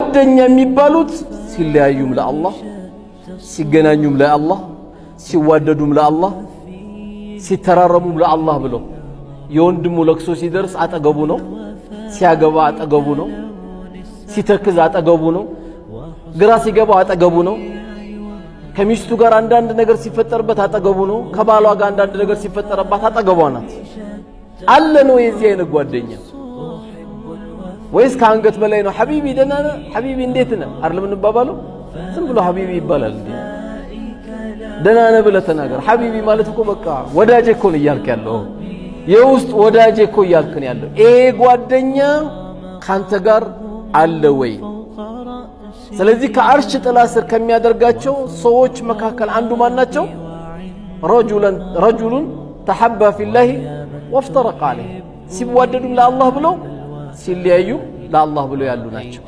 ጓደኛ የሚባሉት ሲለያዩም ለአላህ ሲገናኙም ለአላህ ሲዋደዱም ለአላህ ሲተራረሙም ለአላህ ብለው የወንድሙ ለቅሶ ሲደርስ አጠገቡ ነው ሲያገባ አጠገቡ ነው ሲተክዝ አጠገቡ ነው ግራ ሲገባ አጠገቡ ነው ከሚስቱ ጋር አንዳንድ ነገር ሲፈጠርበት አጠገቡ ነው ከባሏ ጋር አንዳንድ ነገር ሲፈጠርባት አጠገቧ ናት አለ ነው የዚህ አይነት ጓደኛ ወይስ ከአንገት በላይ ነው ሐቢቢ ደህና ነህ ሐቢቢ እንዴት ነህ አይደለም እንባባለው ዝም ብሎ ሐቢቢ ይባላል እንዴ ደህና ነህ ብለህ ተናገር ሐቢቢ ማለት እኮ በቃ ወዳጄ እኮ ነው እያልክ ያለው የውስጥ ወዳጄ እኮ እያልክ ነው ያለው ይሄ ጓደኛ ካንተ ጋር አለ ወይ ስለዚህ ከአርሽ ጥላ ስር ከሚያደርጋቸው ሰዎች መካከል አንዱ ማን ናቸው ረጁሉን ተሐባ ፊላሂ ወፍተረቀ ዐለይህ ሲዋደዱ ለአላህ ብለው ሲለያዩ ለአላህ ብለው ያሉ ናቸው